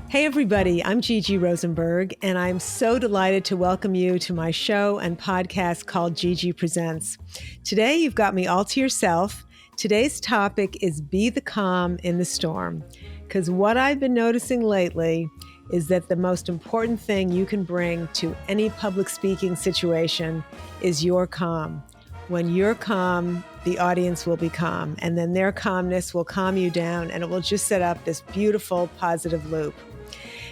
Hey everybody, I'm Gigi Rosenberg, and I'm so delighted to welcome you to my show and podcast called Gigi Presents. Today you've got me all to yourself. Today's topic is Be the Calm in the Storm, because what I've been noticing lately is that the most important thing you can bring to any public speaking situation is your calm. When you're calm, the audience will be calm, and then their calmness will calm you down, and it will just set up this beautiful positive loop.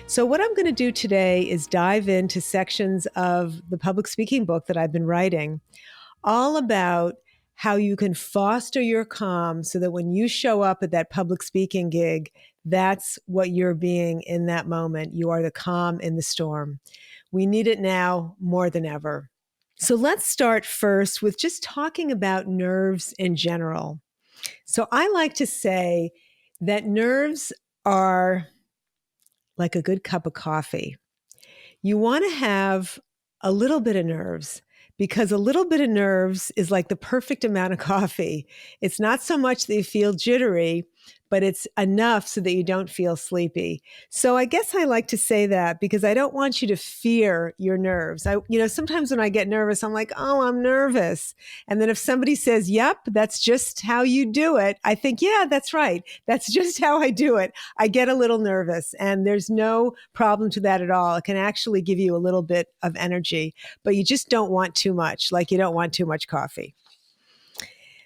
So what I'm going to do today is dive into sections of the public speaking book that I've been writing, all about how you can foster your calm so that when you show up at that public speaking gig, that's what you're being in that moment. You are the calm in the storm. We need it now more than ever. So let's start first with just talking about nerves in general. So I like to say that nerves are like a good cup of coffee. You want to have a little bit of nerves because a little bit of nerves is like the perfect amount of coffee. It's not so much that you feel jittery, but it's enough so that you don't feel sleepy. So I guess I like to say that because I don't want you to fear your nerves. Sometimes when I get nervous, I'm like, oh, I'm nervous. And then if somebody says, yep, that's just how you do it, I think, yeah, that's right. That's just how I do it. I get a little nervous, and there's no problem to that at all. It can actually give you a little bit of energy, but you just don't want too much, like you don't want too much coffee.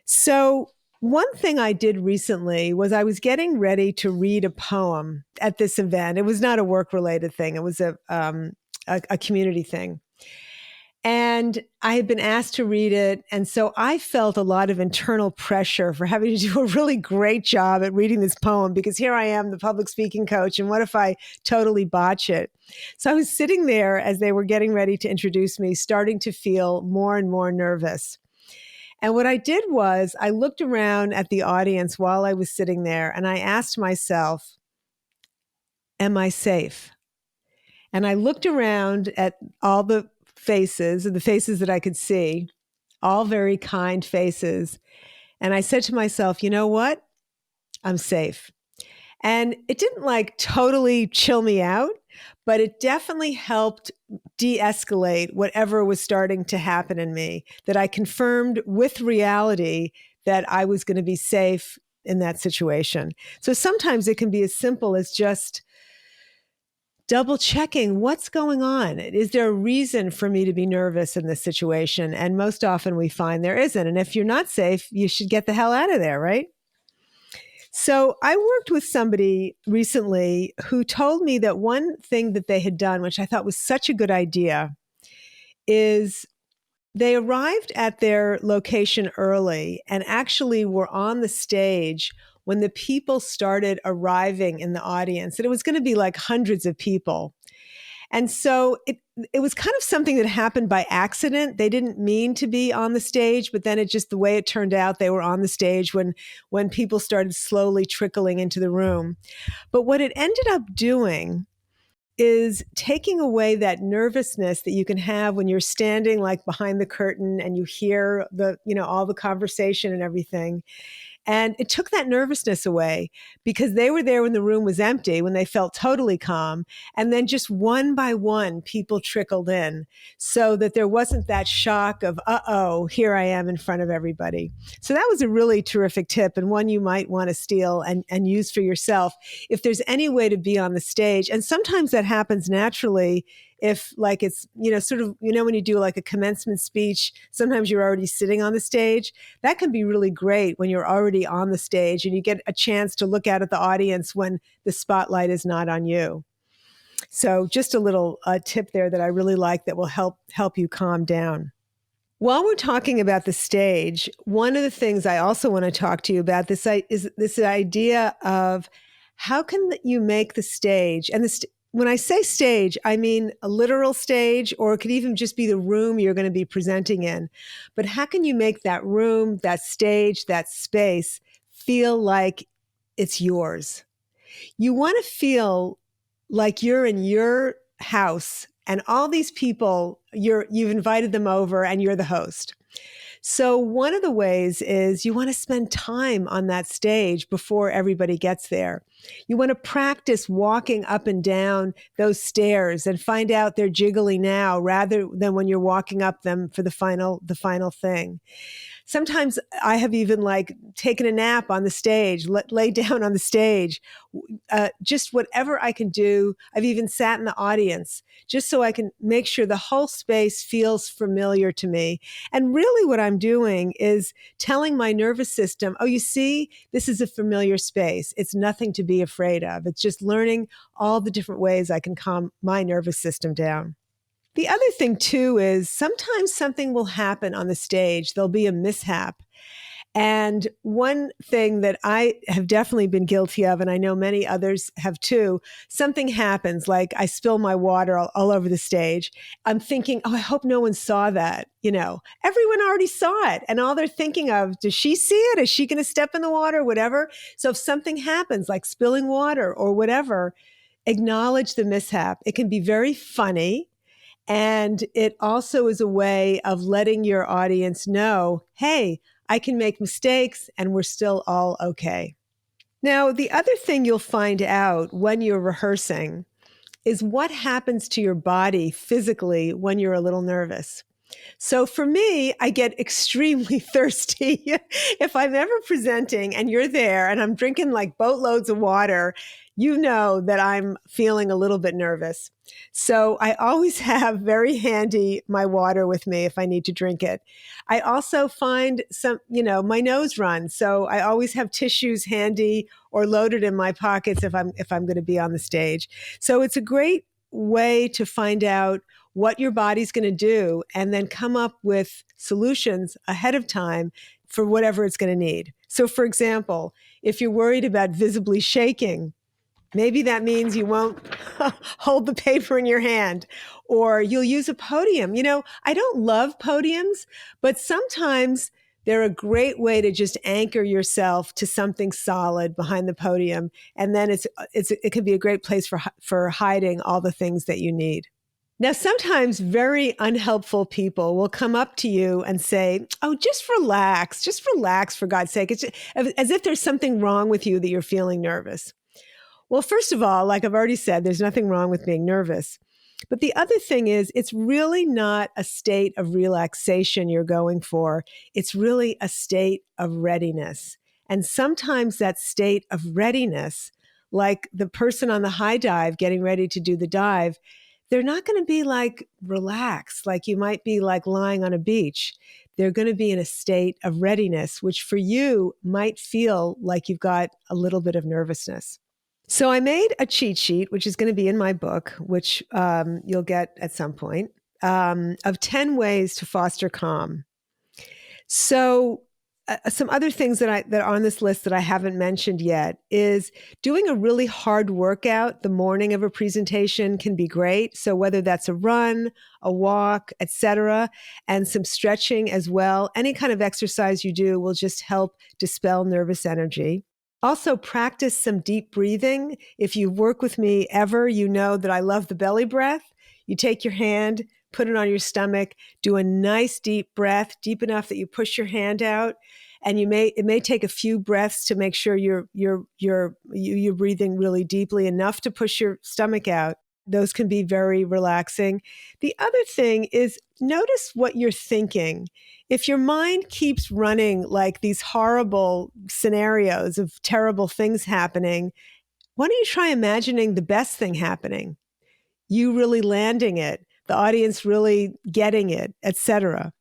So one thing I did recently was I was getting ready to read a poem at this event. It was not a work-related thing. It was a community thing. And I had been asked to read it. And so I felt a lot of internal pressure for having to do a really great job at reading this poem, because here I am, the public speaking coach, and what if I totally botch it? So I was sitting there as they were getting ready to introduce me, starting to feel more and more nervous. And what I did was I looked around at the audience while I was sitting there, and I asked myself, am I safe? And I looked around at all the faces that I could see, all very kind faces. And I said to myself, you know what? I'm safe. And it didn't like totally chill me out, but it definitely helped de-escalate whatever was starting to happen in me, that I confirmed with reality that I was going to be safe in that situation. So sometimes it can be as simple as just double checking what's going on. Is there a reason for me to be nervous in this situation? And most often we find there isn't. And if you're not safe, you should get the hell out of there, right? So I worked with somebody recently who told me that one thing that they had done, which I thought was such a good idea, is they arrived at their location early and actually were on the stage when the people started arriving in the audience. And it was going to be like hundreds of people. And so it was kind of something that happened by accident. They didn't mean to be on the stage, but then it just, the way it turned out, they were on the stage when people started slowly trickling into the room. But what it ended up doing is taking away that nervousness that you can have when you're standing like behind the curtain and you hear all the conversation and everything. And it took that nervousness away because they were there when the room was empty, when they felt totally calm. And then just one by one, people trickled in so that there wasn't that shock of, uh-oh, here I am in front of everybody. So that was a really terrific tip, and one you might want to steal and use for yourself if there's any way to be on the stage. And sometimes that happens naturally. If like it's, when you do like a commencement speech, sometimes you're already sitting on the stage. That can be really great when you're already on the stage and you get a chance to look out at the audience when the spotlight is not on you. So just a little tip there that I really like that will help you calm down. While we're talking about the stage, one of the things I also want to talk to you about is this idea of how can you make the stage, and when I say stage, I mean a literal stage, or it could even just be the room you're going to be presenting in. But how can you make that room, that stage, that space feel like it's yours? You want to feel like you're in your house and all these people, you've invited them over and you're the host. So one of the ways is you want to spend time on that stage before everybody gets there. You want to practice walking up and down those stairs and find out they're jiggly now rather than when you're walking up them for the final thing. Sometimes I have even like taken a nap on the stage, lay down on the stage, just whatever I can do. I've even sat in the audience just so I can make sure the whole space feels familiar to me. And really what I'm doing is telling my nervous system, oh, you see, this is a familiar space. It's nothing to be afraid of. It's just learning all the different ways I can calm my nervous system down. The other thing too is sometimes something will happen on the stage. There'll be a mishap. And one thing that I have definitely been guilty of, and I know many others have too, something happens, like I spill my water all over the stage. I'm thinking, oh, I hope no one saw that. Everyone already saw it. And all they're thinking of, does she see it? Is she going to step in the water? Whatever. So if something happens, like spilling water or whatever, acknowledge the mishap. It can be very funny. And it also is a way of letting your audience know, hey, I can make mistakes and we're still all okay. Now, the other thing you'll find out when you're rehearsing is what happens to your body physically when you're a little nervous. So for me, I get extremely thirsty. If I'm ever presenting and you're there and I'm drinking like boatloads of water, you know that I'm feeling a little bit nervous. So I always have very handy my water with me if I need to drink it. I also find my nose runs. So I always have tissues handy or loaded in my pockets if I'm going to be on the stage. So it's a great way to find out what your body's going to do and then come up with solutions ahead of time for whatever it's going to need. So for example, if you're worried about visibly shaking, maybe that means you won't hold the paper in your hand or you'll use a podium. I don't love podiums, but sometimes they're a great way to just anchor yourself to something solid behind the podium. And then it can be a great place for hiding all the things that you need. Now, sometimes very unhelpful people will come up to you and say, oh, just relax for God's sake. It's just, as if there's something wrong with you that you're feeling nervous. Well, first of all, like I've already said, there's nothing wrong with being nervous. But the other thing is, it's really not a state of relaxation you're going for. It's really a state of readiness. And sometimes that state of readiness, like the person on the high dive getting ready to do the dive, they're not going to be like relaxed, like you might be like lying on a beach. They're going to be in a state of readiness, which for you might feel like you've got a little bit of nervousness. So I made a cheat sheet, which is going to be in my book, which you'll get at some point, of 10 ways to foster calm. So some other things that are on this list that I haven't mentioned yet is doing a really hard workout the morning of a presentation can be great. So whether that's a run, a walk, etc., and some stretching as well, any kind of exercise you do will just help dispel nervous energy. Also, practice some deep breathing. If you work with me ever, you know that I love the belly breath. You take your hand, put it on your stomach, do a nice deep breath, deep enough that you push your hand out. And it may take a few breaths to make sure you're breathing really deeply enough to push your stomach out. Those can be very relaxing. The other thing is notice what you're thinking. If your mind keeps running like these horrible scenarios of terrible things happening, why don't you try imagining the best thing happening? You really landing it, the audience really getting it, etc.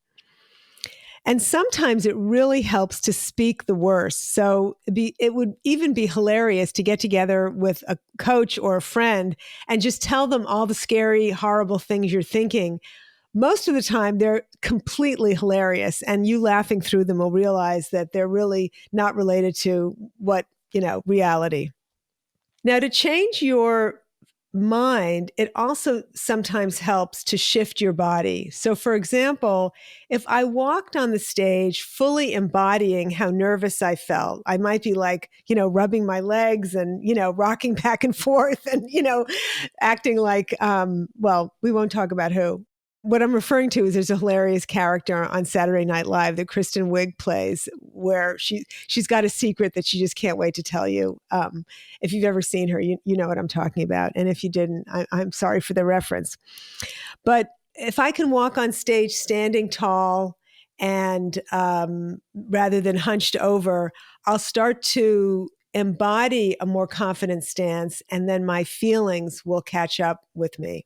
And sometimes it really helps to speak the worst. So it would even be hilarious to get together with a coach or a friend and just tell them all the scary, horrible things you're thinking. Most of the time, they're completely hilarious. And you laughing through them will realize that they're really not related to reality. Now, to change your mind, it also sometimes helps to shift your body. So for example, if I walked on the stage fully embodying how nervous I felt, I might be like, rubbing my legs and, rocking back and forth and, acting like, we won't talk about who. What I'm referring to is there's a hilarious character on Saturday Night Live that Kristen Wiig plays, where she's got a secret that she just can't wait to tell you. If you've ever seen her, you know what I'm talking about, and if you didn't, I'm sorry for the reference. But if I can walk on stage standing tall and rather than hunched over, I'll start to embody a more confident stance, and then my feelings will catch up with me.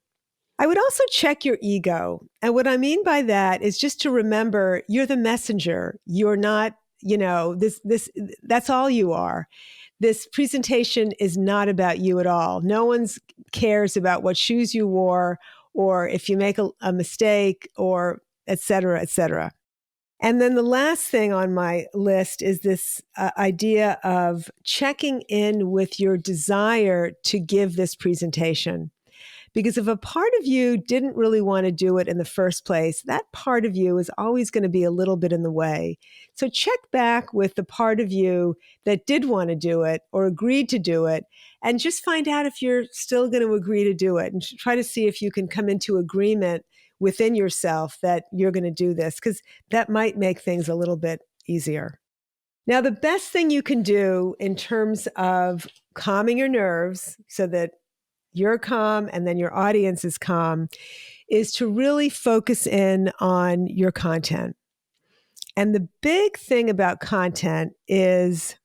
I would also check your ego. And what I mean by that is just to remember you're the messenger. You're not, that's all you are. This presentation is not about you at all. No one cares about what shoes you wore or if you make a mistake or et cetera, et cetera. And then the last thing on my list is this idea of checking in with your desire to give this presentation. Because if a part of you didn't really want to do it in the first place, that part of you is always going to be a little bit in the way. So check back with the part of you that did want to do it or agreed to do it, and just find out if you're still going to agree to do it, and try to see if you can come into agreement within yourself that you're going to do this, because that might make things a little bit easier. Now, the best thing you can do in terms of calming your nerves so that you're calm and then your audience is calm is to really focus in on your content. And the big thing about content is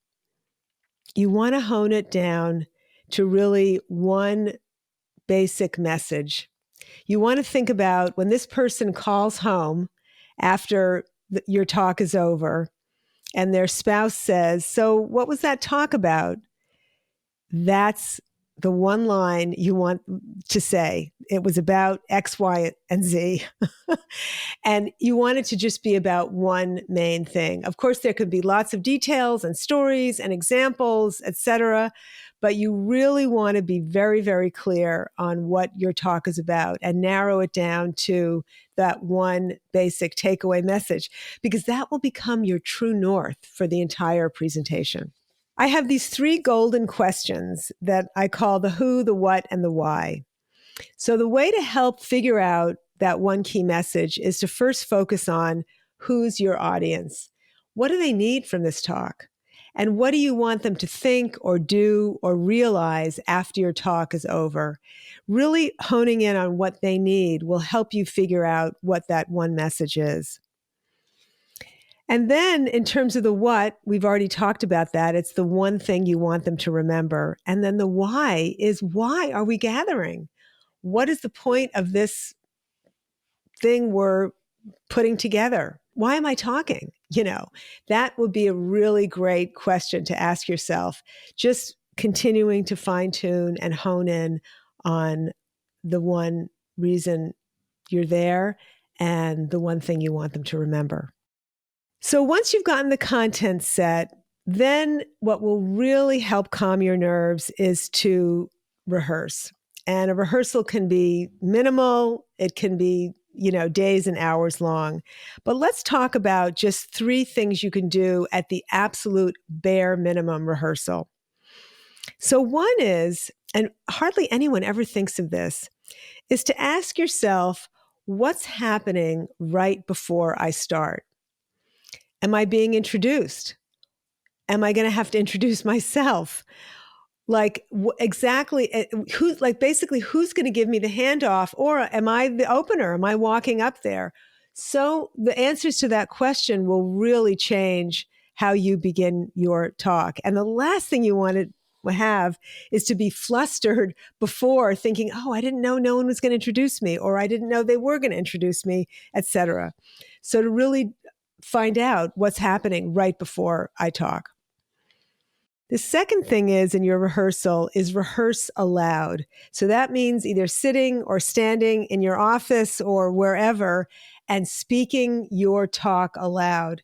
you want to hone it down to really one basic message. You want to think about when this person calls home after your talk is over and their spouse says, "So what was that talk about?" That's the one line you want to say. It was about X, Y, and Z. And you want it to just be about one main thing. Of course, there could be lots of details and stories and examples, etc. But you really want to be very, very clear on what your talk is about and narrow it down to that one basic takeaway message, because that will become your true north for the entire presentation. I have these 3 golden questions that I call the who, the what, and the why. So the way to help figure out that one key message is to first focus on who's your audience. What do they need from this talk? And what do you want them to think or do or realize after your talk is over? Really honing in on what they need will help you figure out what that one message is. And then in terms of the what, we've already talked about that. It's the one thing you want them to remember. And then the why is, why are we gathering? What is the point of this thing we're putting together? Why am I talking? That would be a really great question to ask yourself. Just continuing to fine tune and hone in on the one reason you're there and the one thing you want them to remember. So once you've gotten the content set, then what will really help calm your nerves is to rehearse. And a rehearsal can be minimal. It can be, days and hours long. But let's talk about just 3 things you can do at the absolute bare minimum rehearsal. So one is, and hardly anyone ever thinks of this, is to ask yourself, what's happening right before I start? Am I being introduced? Am I going to have to introduce myself? Exactly basically who's going to give me the handoff, or am I the opener? Am I walking up there? So the answers to that question will really change how you begin your talk. And the last thing you want to have is to be flustered before, thinking, oh, I didn't know no one was going to introduce me, or I didn't know they were going to introduce me, etc. So to really find out what's happening right before I talk. The second thing is in your rehearsal is rehearse aloud. So that means either sitting or standing in your office or wherever and speaking your talk aloud.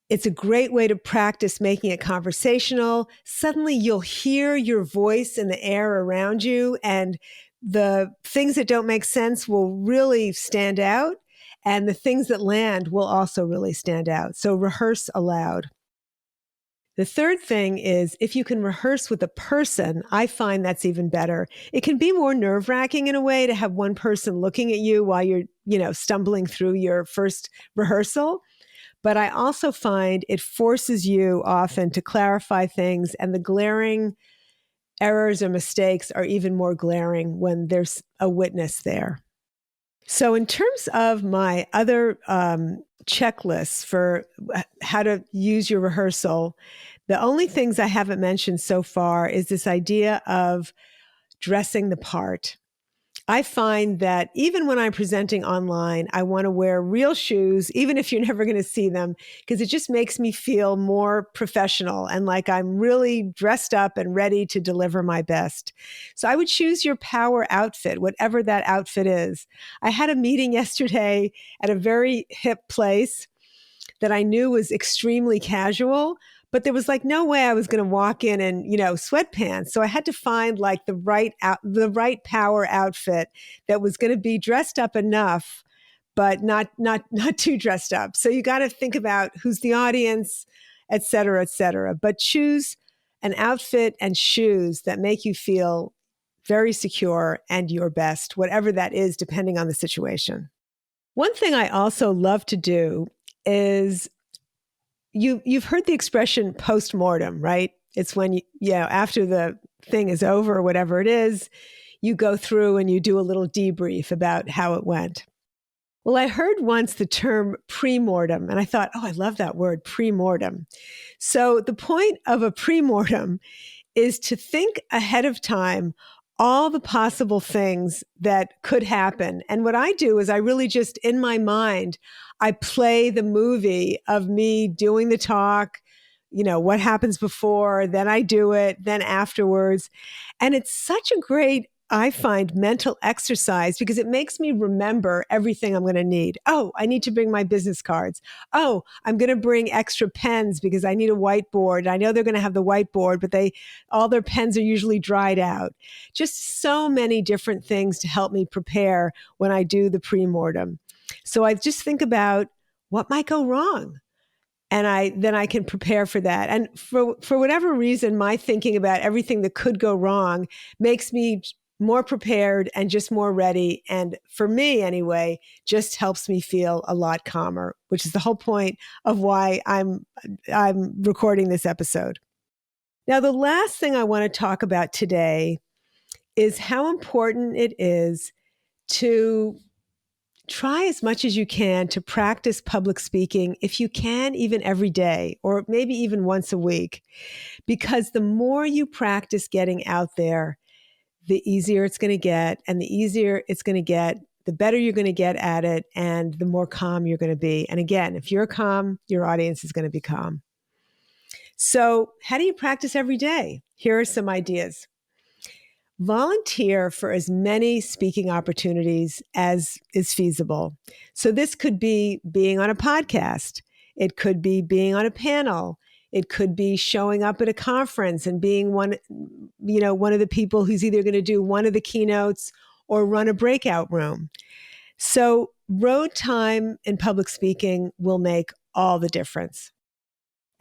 It's a great way to practice making it conversational. Suddenly you'll hear your voice in the air around you, and the things that don't make sense will really stand out, and the things that land will also really stand out. So rehearse aloud. The third thing is if you can rehearse with a person, I find that's even better. It can be more nerve-wracking in a way to have one person looking at you while you're, stumbling through your first rehearsal. But I also find it forces you often to clarify things, and the glaring errors or mistakes are even more glaring when there's a witness there. So, in terms of my other checklists for how to use your rehearsal, the only things I haven't mentioned so far is this idea of dressing the part. I find that even when I'm presenting online, I want to wear real shoes, even if you're never going to see them, because it just makes me feel more professional and like I'm really dressed up and ready to deliver my best. So I would choose your power outfit, whatever that outfit is. I had a meeting yesterday at a very hip place that I knew was extremely casual, but there was like no way I was going to walk in, sweatpants. So I had to find like the right power outfit that was going to be dressed up enough, but not too dressed up. So you got to think about who's the audience, et cetera, et cetera. But choose an outfit and shoes that make you feel very secure and your best, whatever that is, depending on the situation. One thing I also love to do is you've heard the expression post-mortem, right? It's when after the thing is over or whatever it is, you go through and you do a little debrief about how it went. Well, I heard once the term pre-mortem, and I thought, oh, I love that word, pre-mortem. So the point of a pre-mortem is to think ahead of time all the possible things that could happen. And what I do is I really just, in my mind, I play the movie of me doing the talk, what happens before, then I do it, then afterwards. And it's such a great, I find, mental exercise because it makes me remember everything I'm going to need. Oh, I need to bring my business cards. Oh, I'm going to bring extra pens because I need a whiteboard. I know they're going to have the whiteboard, but all their pens are usually dried out. Just so many different things to help me prepare when I do the pre-mortem. So I just think about what might go wrong. And then I can prepare for that. And for whatever reason, my thinking about everything that could go wrong makes me more prepared and just more ready. And for me anyway, just helps me feel a lot calmer, which is the whole point of why I'm recording this episode. Now, the last thing I want to talk about today is how important it is to try as much as you can to practice public speaking, if you can, even every day, or maybe even once a week, because the more you practice getting out there, the easier it's going to get. And the easier it's going to get, the better you're going to get at it, and the more calm you're going to be. And again, if you're calm, your audience is going to be calm. So how do you practice every day? Here are some ideas. Volunteer for as many speaking opportunities as is feasible. So this could be being on a podcast. It could be being on a panel. It could be showing up at a conference and being one of the people who's either going to do one of the keynotes or run a breakout room. So road time in public speaking will make all the difference.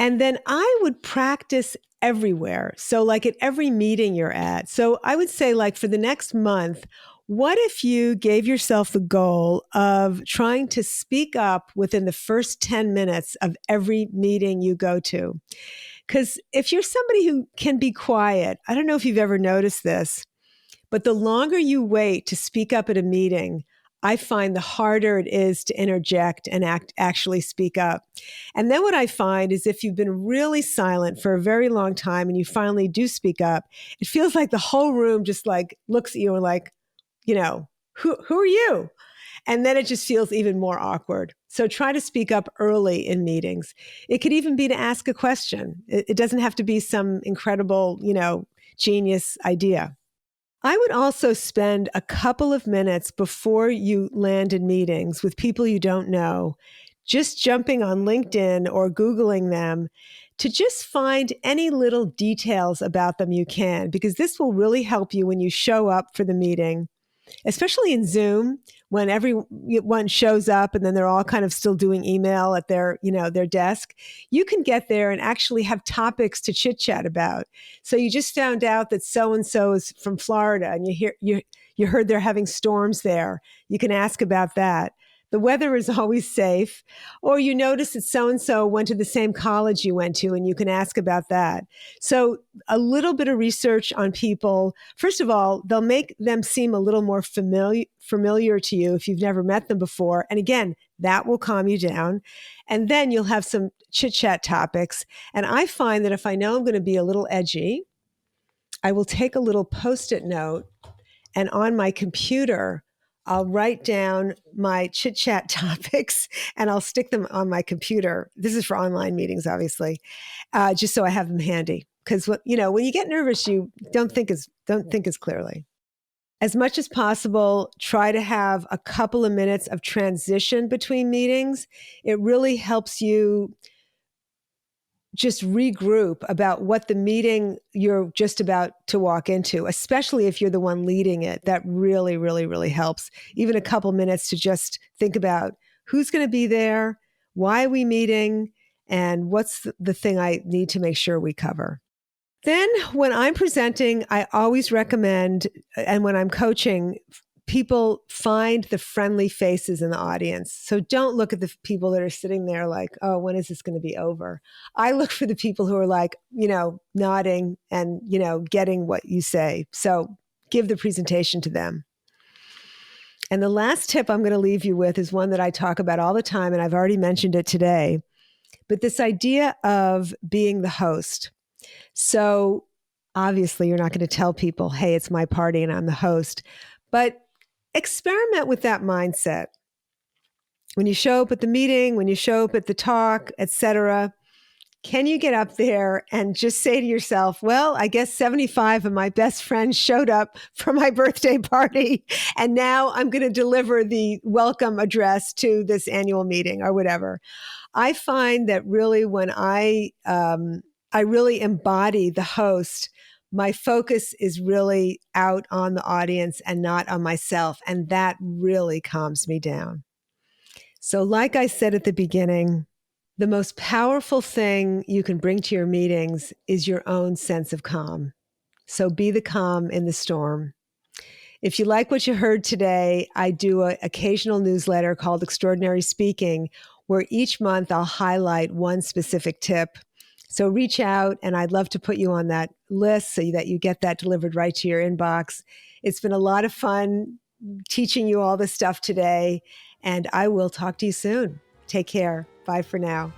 And then I would practice everywhere. So like at every meeting you're at. So I would say like for the next month, what if you gave yourself the goal of trying to speak up within the first 10 minutes of every meeting you go to? Because if you're somebody who can be quiet, I don't know if you've ever noticed this, but the longer you wait to speak up at a meeting, I find the harder it is to interject and actually speak up. And then what I find is if you've been really silent for a very long time and you finally do speak up, it feels like the whole room just like looks at you and like, who are you? And then it just feels even more awkward. So try to speak up early in meetings. It could even be to ask a question. It doesn't have to be some incredible, genius idea. I would also spend a couple of minutes before you land in meetings with people you don't know, just jumping on LinkedIn or Googling them to just find any little details about them you can, because this will really help you when you show up for the meeting, especially in Zoom, when everyone shows up and then they're all kind of still doing email at their desk, you can get there and actually have topics to chit chat about. So you just found out that so-and-so is from Florida and you heard they're having storms there. You can ask about that. The weather is always safe. Or you notice that so-and-so went to the same college you went to, and you can ask about that. So a little bit of research on people, first of all, they'll make them seem a little more familiar to you if you've never met them before. And again, that will calm you down. And then you'll have some chit-chat topics. And I find that if I know I'm going to be a little edgy, I will take a little Post-it note, and on my computer, I'll write down my chit chat topics and I'll stick them on my computer. This is for online meetings, obviously, just so I have them handy. Because when you get nervous, you don't think as clearly. As much as possible, try to have a couple of minutes of transition between meetings. It really helps you just regroup about what the meeting you're just about to walk into, especially if you're the one leading it. That really, really, really helps. Even a couple minutes to just think about who's going to be there, why are we meeting, and what's the thing I need to make sure we cover. Then when I'm presenting, I always recommend, and when I'm coaching, people find the friendly faces in the audience. So don't look at the people that are sitting there like, oh, when is this going to be over? I look for the people who are like, nodding and, getting what you say. So give the presentation to them. And the last tip I'm going to leave you with is one that I talk about all the time, and I've already mentioned it today, but this idea of being the host. So obviously you're not going to tell people, hey, it's my party and I'm the host, but experiment with that mindset. When you show up at the meeting, when you show up at the talk, etc., can you get up there and just say to yourself, well, I guess 75 of my best friends showed up for my birthday party, and now I'm going to deliver the welcome address to this annual meeting or whatever. I find that really when I really embody the host, my focus is really out on the audience and not on myself. And that really calms me down. So like I said at the beginning, the most powerful thing you can bring to your meetings is your own sense of calm. So be the calm in the storm. If you like what you heard today, I do an occasional newsletter called Extraordinary Speaking, where each month I'll highlight one specific tip. So reach out, and I'd love to put you on that list so that you get that delivered right to your inbox. It's been a lot of fun teaching you all this stuff today, and I will talk to you soon. Take care. Bye for now.